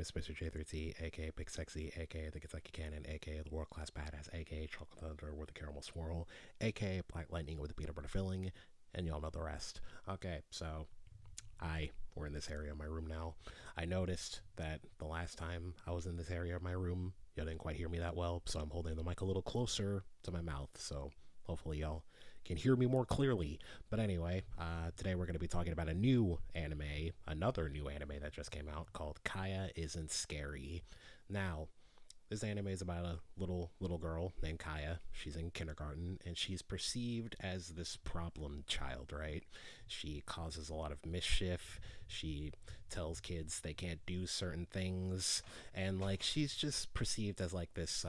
It's Mr. J3T, aka Big Sexy, aka the Kentucky Cannon, aka the World Class Badass, aka Chocolate Thunder with a Caramel Swirl, aka Black Lightning with a peanut butter filling, and y'all know the rest. Okay, so we're in this area of my room now. I noticed that the last time I was in this area of my room, y'all didn't quite hear me that well, so I'm holding the mic a little closer to my mouth, so hopefully y'all can hear me more clearly. But anyway, today we're going to be talking about another new anime that just came out called Kaya Isn't Scary. Now, this anime is about a little girl named Kaya. She's in kindergarten, and she's perceived as this problem child, right? She causes a lot of mischief. She tells kids they can't do certain things, and like she's just perceived as like this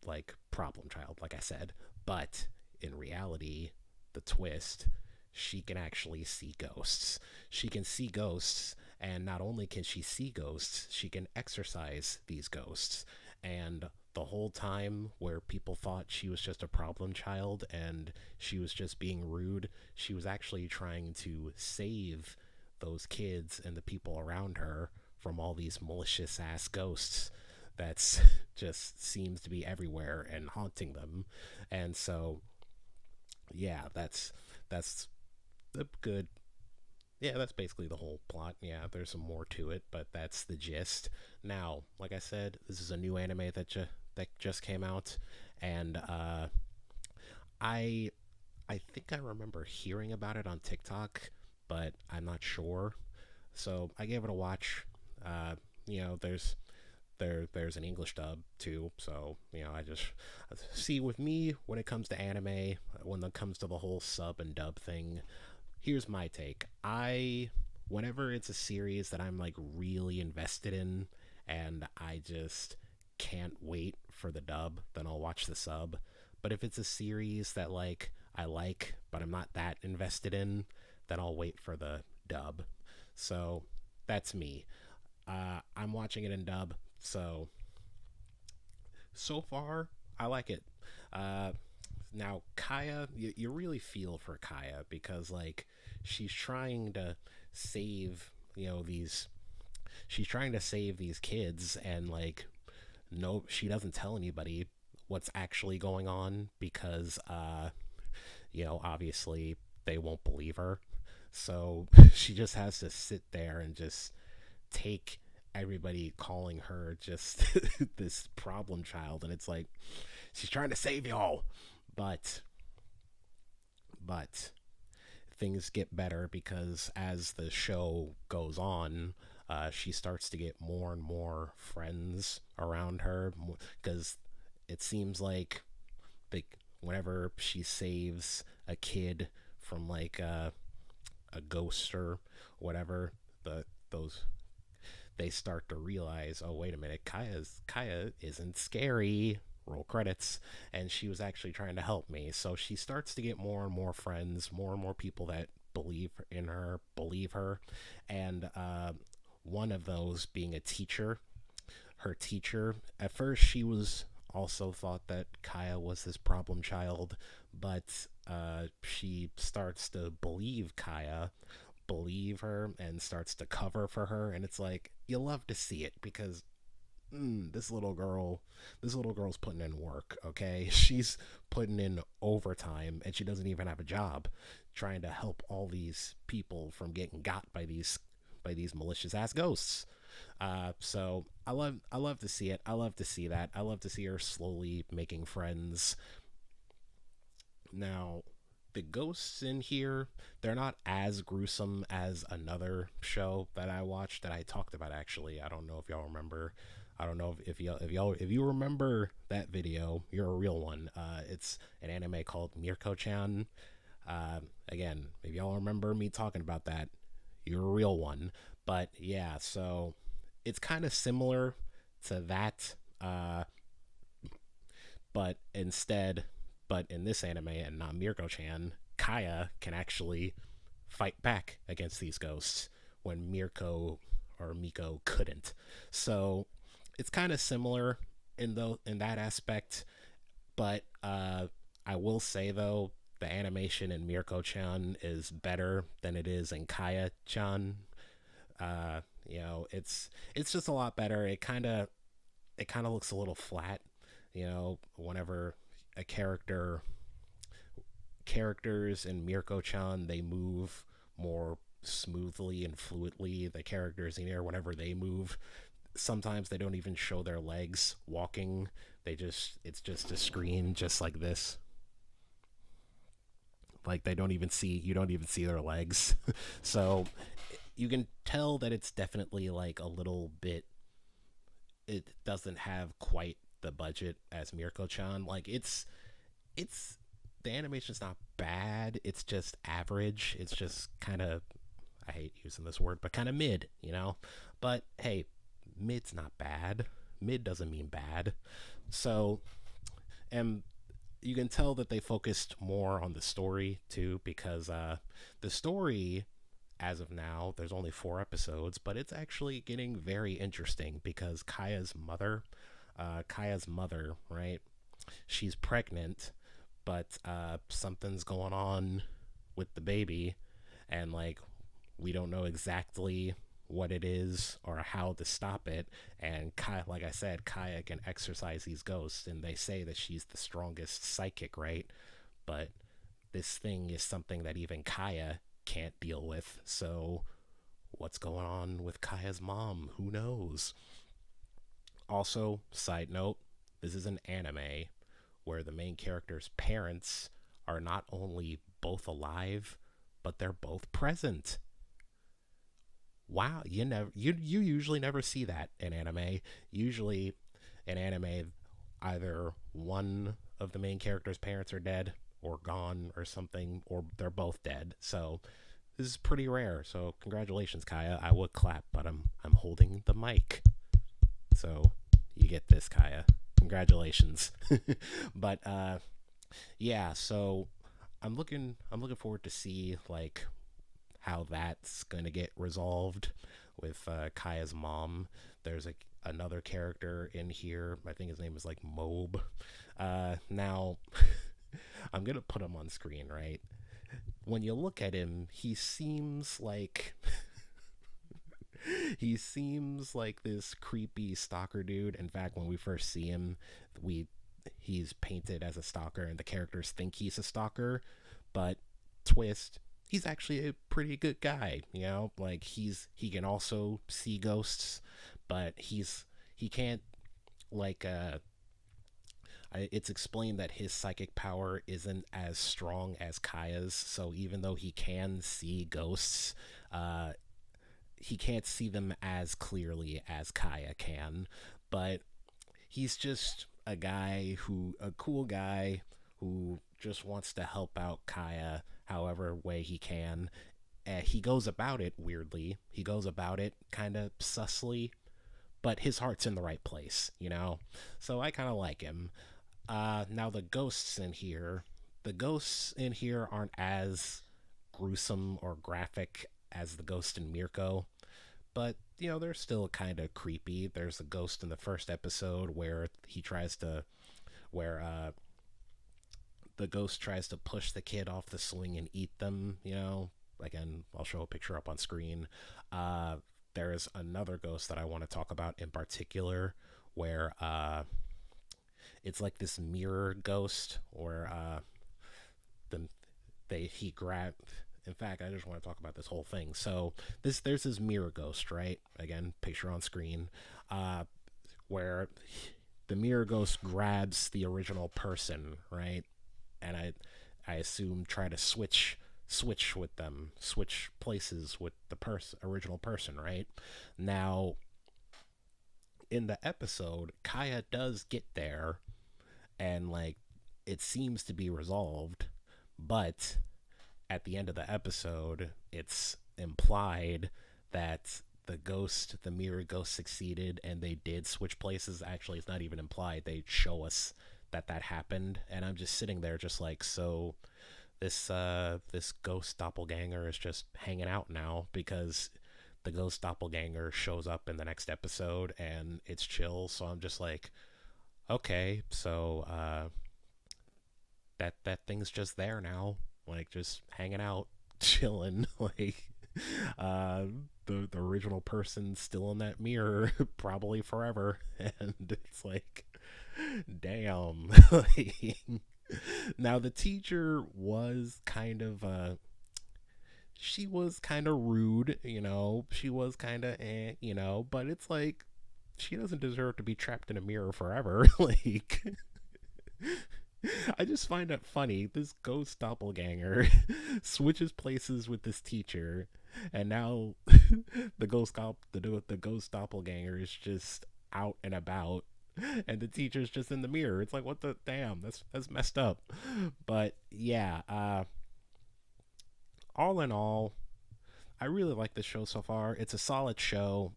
like problem child, like I said. But in reality, the twist, she can actually see ghosts. She can see ghosts, and not only can she see ghosts, she can exorcise these ghosts. And the whole time where people thought she was just a problem child and she was just being rude, she was actually trying to save those kids and the people around her from all these malicious ass ghosts that's just seems to be everywhere and haunting them. And so yeah, that's the good. Yeah, that's basically the whole plot. Yeah, there's some more to it, but that's the gist. Now, like I said, this is a new anime that just came out, and I I think I remember hearing about it on TikTok, but I'm not sure. So I gave it a watch. Uh, there's an English dub too, so I just see with me when it comes to anime, when it comes to the whole sub and dub thing. Here's my take. Whenever it's a series that I'm like really invested in, and I just can't wait for the dub, then I'll watch the sub. But if it's a series that like I like, but I'm not that invested in, then I'll wait for the dub. So that's me. I'm watching it in dub, so far I like it. Uh, Now Kaya, you really feel for Kaya because like she's trying to save these she's trying to save these kids, and like no, she doesn't tell anybody what's actually going on because obviously they won't believe her. So she just has to sit there and just take everybody calling her just this problem child, and it's like she's trying to save y'all. But but things get better because as the show goes on, she starts to get more and more friends around her because it seems like whenever she saves a kid from like a ghost or whatever, those they start to realize, oh wait a minute, Kaya isn't scary. Roll credits. And she was actually trying to help me. So she starts to get more and more friends, more and more people that believe her, and one of those being a teacher. Her teacher, at first she was also thought that Kaya was this problem child, but she starts to believe her, and starts to cover for her, and it's like you love to see it because this little girl's putting in work. Okay, she's putting in overtime, and she doesn't even have a job, trying to help all these people from getting got by these malicious ass ghosts. So I love to see it. I love to see that. I love to see her slowly making friends. Now, the ghosts in here, they're not as gruesome as another show that I watched that I talked about actually. I don't know if y'all remember. I don't know if you remember that video, you're a real one. It's an anime called Mirko-chan. Again, if y'all remember me talking about that, you're a real one. But yeah, so it's kind of similar to that, but in this anime and not Mirko-chan, Kaya can actually fight back against these ghosts when Mirko or Miko couldn't. So it's kind of similar in that aspect, but I will say though the animation in Mirko-chan is better than it is in Kaya-chan. It's just a lot better. It kind of looks a little flat, whenever a characters in Mirko-chan, they move more smoothly and fluidly. The characters in here, whenever they move, sometimes they don't even show their legs walking. It's just a screen just like this. Like you don't even see their legs. So you can tell that it's definitely like a little bit, it doesn't have quite the budget as Mirko-chan. Like it's the animation's not bad. It's just average. It's just kind of, I hate using this word, but kind of mid, But hey, mid's not bad. Mid doesn't mean bad. So, and you can tell that they focused more on the story too, because the story, as of now, there's only 4 episodes, but it's actually getting very interesting because Kaya's mother, right? She's pregnant, but something's going on with the baby, and like we don't know exactly what it is or how to stop it. And Kaya, like I said, Kaya can exorcise these ghosts, and they say that she's the strongest psychic, right? But this thing is something that even Kaya can't deal with. So what's going on with Kaya's mom? Who knows? Also, side note, this is an anime where the main character's parents are not only both alive, but they're both present. Wow, you usually never see that in anime. Usually in anime, either one of the main character's parents are dead or gone or something, or they're both dead. So this is pretty rare. So congratulations, Kaya. I would clap, but I'm holding the mic. So you get this, Kaya. Congratulations. But yeah, so I'm looking forward to see like how that's going to get resolved with Kaya's mom. There's another character in here. I think his name is like Mobe. Now, I'm going to put him on screen, right? When you look at him, he seems like he seems like this creepy stalker dude. In fact, when we first see him, we he's painted as a stalker and the characters think he's a stalker, but twist, he's actually a pretty good guy, like he can also see ghosts, but he can't, like it's explained that his psychic power isn't as strong as Kaya's, so even though he can see ghosts, uh he can't see them as clearly as Kaya can. But he's just a cool guy who just wants to help out Kaya however way he can. He goes about it weirdly. He goes about it kind of sussly, but his heart's in the right place. So I kind of like him. Now the ghosts in here aren't as gruesome or graphic as the ghost in Mirko, but they're still kind of creepy. There's a ghost in the first episode where the ghost tries to push the kid off the swing and eat them. Again, I'll show a picture up on screen. There's another ghost that I want to talk about in particular where it's like this mirror ghost, where the they he grabbed. In fact, I just want to talk about this whole thing. So there's this mirror ghost, right? Again, picture on screen, where the mirror ghost grabs the original person, right? And I assume try to switch with them, switch places with the original person, right? Now, in the episode, Kaya does get there, and like it seems to be resolved, but at the end of the episode, it's implied that the mirror ghost succeeded and they did switch places. Actually, it's not even implied. They show us that happened, and I'm just sitting there just like, so this ghost doppelganger is just hanging out now, because the ghost doppelganger shows up in the next episode and it's chill. So I'm just like, okay, so that thing's just there now, like just hanging out, chilling. Like uh, the original person still in that mirror, probably forever, and it's like, damn. Like, now the teacher was kind of she was kind of rude, she was kind of but it's like she doesn't deserve to be trapped in a mirror forever. Like, I just find it funny. This ghost doppelganger switches places with this teacher, and now the ghost doppelganger is just out and about, and the teacher's just in the mirror. It's like, what the damn? That's messed up. But yeah, all in all, I really like this show so far. It's a solid show.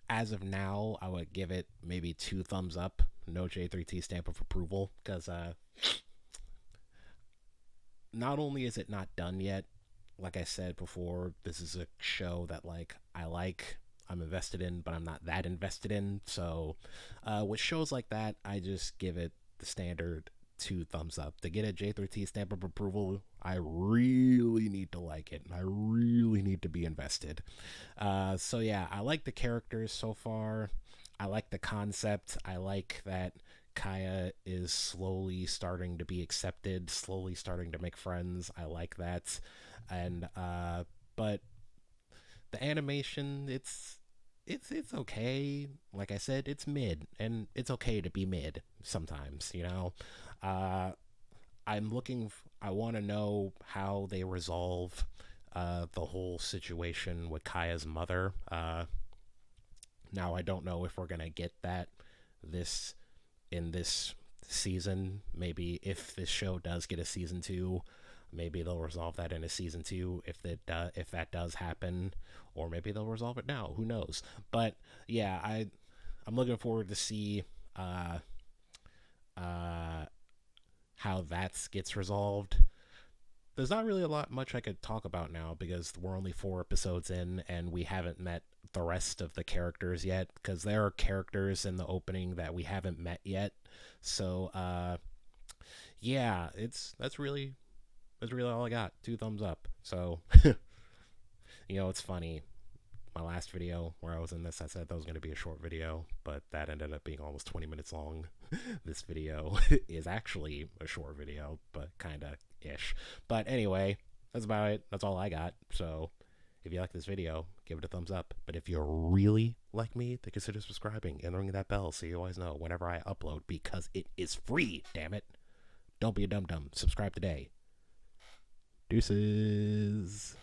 As of now, I would give it maybe 2 thumbs up. No J3T stamp of approval, because not only is it not done yet, like I said before, this is a show that I'm invested in, but I'm not that invested in. So with shows like that, I just give it the standard 2 thumbs up. To get a J3T stamp of approval, I really need to like it. I really need to be invested. So yeah, I like the characters so far. I like the concept. I like that Kaya is slowly starting to be accepted, slowly starting to make friends. I like that. And but the animation, it's okay. Like I said, it's mid, and it's okay to be mid sometimes, Uh I want to know how they resolve the whole situation with Kaya's mother. Now I don't know if we're gonna get that this in this season. Maybe if this show does get a season 2, maybe they'll resolve that in a season 2 if that does happen, or maybe they'll resolve it now. Who knows? But yeah, I'm looking forward to see uh, uh, how that gets resolved. There's not really a lot much I could talk about now because we're only 4 episodes in and we haven't met the rest of the characters yet, because there are characters in the opening that we haven't met yet. So yeah, that's really all I got. 2 thumbs up. So it's funny. My last video where I was in this, I said that was going to be a short video, but that ended up being almost 20 minutes long. This video is actually a short video, but kind of ish. But anyway, that's about it. That's all I got. So if you like this video, give it a thumbs up. But if you're really like me, then consider subscribing and ringing that bell so you always know whenever I upload, because it is free, damn it. Don't be a dum-dum. Subscribe today. Deuces.